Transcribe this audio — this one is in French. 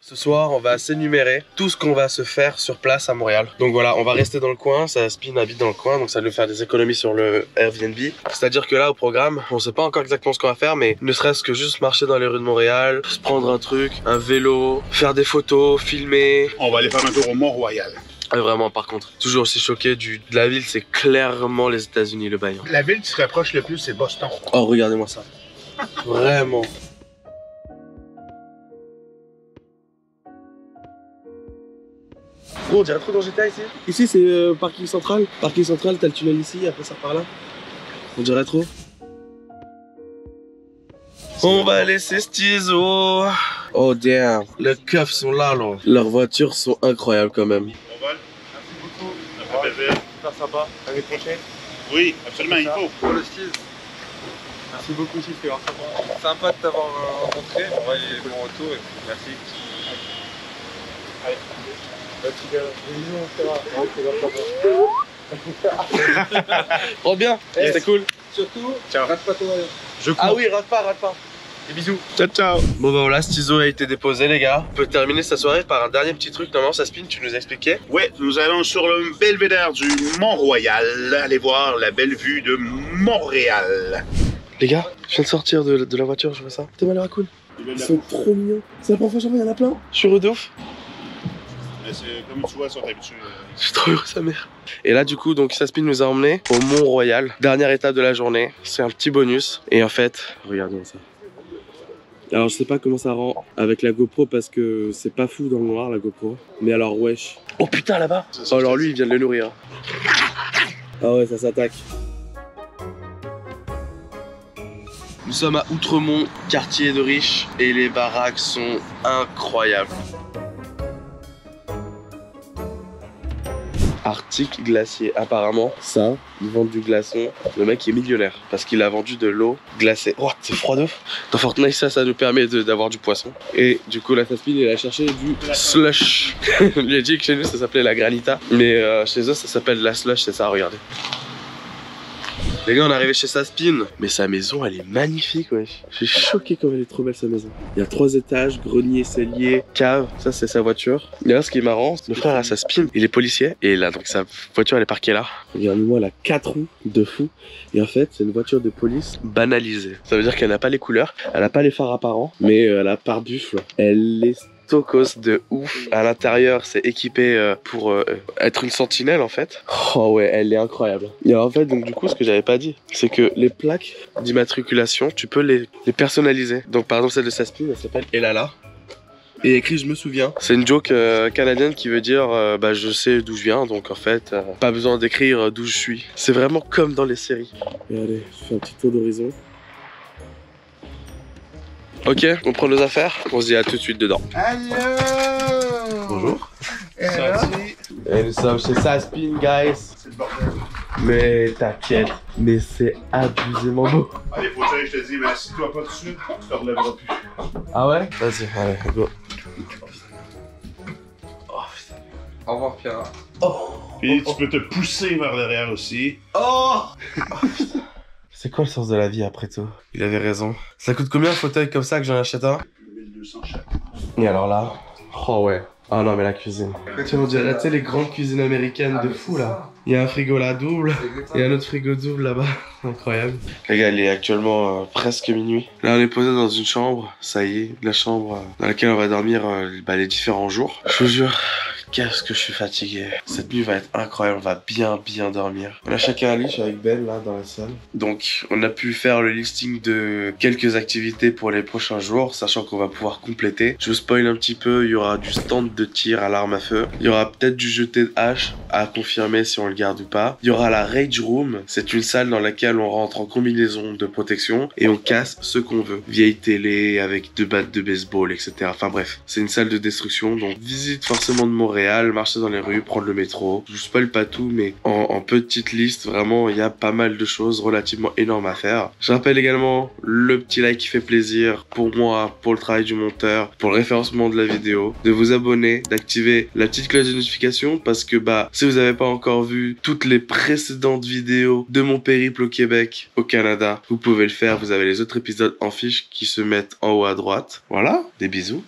Ce soir, on va s'énumérer tout ce qu'on va se faire sur place à Montréal. Donc voilà, on va rester dans le coin, Spin habite dans le coin, donc ça va nous faire des économies sur le Airbnb. C'est-à-dire que là, au programme, on sait pas encore exactement ce qu'on va faire, mais ne serait-ce que juste marcher dans les rues de Montréal, se prendre un truc, un vélo, faire des photos, filmer. On va aller faire un tour au Mont-Royal. Et vraiment, par contre, toujours aussi choqué de la ville, c'est clairement les États-Unis le bail. La ville qui se rapproche le plus, c'est Boston. Oh, regardez-moi ça. Vraiment. Gros, on dirait trop dans GTA ici. Ici, c'est parking central. Parking central, t'as le tunnel ici, après ça par là. On dirait trop. On va laisser Stizo. Oh damn, les keufs sont là. Leurs voitures sont incroyables quand même. On vole. Merci beaucoup. Ça fait plaisir. Super sympa. L'année prochaine. Oui, absolument, il faut. Pour le Stiz. Merci beaucoup, Stiz, c'est sympa. Sympa de t'avoir rencontré. On va y bon retour et puis merci. Allez. Oh bien, c'était cool. Surtout, Ciao. rate pas ton avion. Je cours. Ah oui, rate pas. Des bisous. Ciao, ciao. Bon bah voilà, Stizo a été déposé les gars. On peut terminer sa soirée par un dernier petit truc. Normalement ça spin, tu nous expliquais. Ouais, nous allons sur le belvédère du Mont-Royal. Aller voir la belle vue de Montréal. Les gars, je viens de sortir de la voiture, je vois ça. T'es malheureux cool. Ils sont trop mignons. C'est la première fois que j'en vois, il y en a plein. Je suis heureux de ouf. Comme tu vois, ils sont habitués. Je suis trop heureux, sa mère. Et là, du coup, donc Saspin nous a emmenés au Mont-Royal. Dernière étape de la journée. C'est un petit bonus. Et en fait, regardez ça. Alors, je sais pas comment ça rend avec la GoPro parce que c'est pas fou dans le noir, la GoPro. Mais alors, wesh. Oh putain, là-bas. Oh, alors lui, il vient de le nourrir. Ah ouais, ça s'attaque. Nous sommes à Outremont, quartier de riches. Et les baraques sont incroyables. Arctic glacier, apparemment ça, ils vendent du glaçon. Le mec est millionnaire parce qu'il a vendu de l'eau glacée. Oh, c'est froid de ouf. Dans Fortnite, ça nous permet d'avoir du poisson. Et du coup, la Saspin, il a cherché du slush. Il lui a dit que chez nous ça s'appelait la granita, mais chez eux ça s'appelle la slush, c'est ça, regardez. Les gars, on est arrivé chez Saspin, mais sa maison elle est magnifique, wesh. Je suis choqué comme elle est trop belle sa maison. Il y a 3 étages, grenier, cellier, cave, ça c'est sa voiture. Et là, ce qui est marrant, c'est que le frère à Saspin, il est policier, et là, donc sa voiture elle est parquée là. Regardez-moi, elle a 4 roues de fou. Et en fait, c'est une voiture de police banalisée. Ça veut dire qu'elle n'a pas les couleurs, elle n'a pas les phares apparents, mais elle a pare-buffle. Elle est tocos de ouf. À l'intérieur, c'est équipé pour être une sentinelle en fait. Oh ouais, elle est incroyable. Et en fait, donc du coup, ce que j'avais pas dit, c'est que les plaques d'immatriculation, tu peux les personnaliser. Donc par exemple, celle de Saspin, elle s'appelle Elala. Et écrit je me souviens. C'est une joke canadienne qui veut dire bah je sais d'où je viens, donc en fait pas besoin d'écrire d'où je suis. C'est vraiment comme dans les séries. Regardez, je fais un petit tour d'horizon. Ok, on prend nos affaires, on se dit à tout de suite dedans. Allô. Bonjour. Salut. Et nous sommes chez Saspin, guys. C'est le bordel. Mais t'inquiète, mais c'est abusément beau. Allez, faut que je te dis, mais assis-toi pas tout de suite, tu te relèveras plus. Ah ouais? Vas-y, allez, go. Au revoir, Pierre. Puis tu peux te pousser vers l'arrière aussi. Oh! C'est quoi le sens de la vie après tout? Il avait raison. Ça coûte combien un fauteuil comme ça que j'en achète un? 1200 chaque. Et alors là? Oh ouais. Ah non mais la cuisine. Tu on dirait, tu sais, les grandes cuisines américaines de fou là. Il y a un frigo là double, et un autre frigo double là-bas. Incroyable. Les gars, il est actuellement presque minuit. Là on est posé dans une chambre, ça y est, la chambre dans laquelle on va dormir les différents jours. Je vous jure, qu'est-ce que je suis fatigué. Cette nuit va être incroyable, on va bien dormir. On a chacun un lit, je suis avec Ben là dans la salle. Donc on a pu faire le listing de quelques activités pour les prochains jours, sachant qu'on va pouvoir compléter. Je vous spoil un petit peu, il y aura du stand de tir à l'arme à feu. Il y aura peut-être du jeté de hache à confirmer si on le garde ou pas. Il y aura la Rage Room, c'est une salle dans laquelle on rentre en combinaison de protection et on casse ce qu'on veut. Vieille télé avec 2 battes de baseball, etc. Enfin bref, c'est une salle de destruction, donc visite forcément de Montréal, marcher dans les rues, prendre le métro. Je vous spoil pas tout, mais en petite liste, vraiment, il y a pas mal de choses relativement énormes à faire. Je rappelle également le petit like qui fait plaisir pour moi, pour le travail du monteur, pour le référencement de la vidéo, de vous abonner, d'activer la petite cloche de notification parce que bah, si vous n'avez pas encore vu toutes les précédentes vidéos de mon périple au Québec, au Canada, vous pouvez le faire. Vous avez les autres épisodes en fiche qui se mettent en haut à droite. Voilà, des bisous.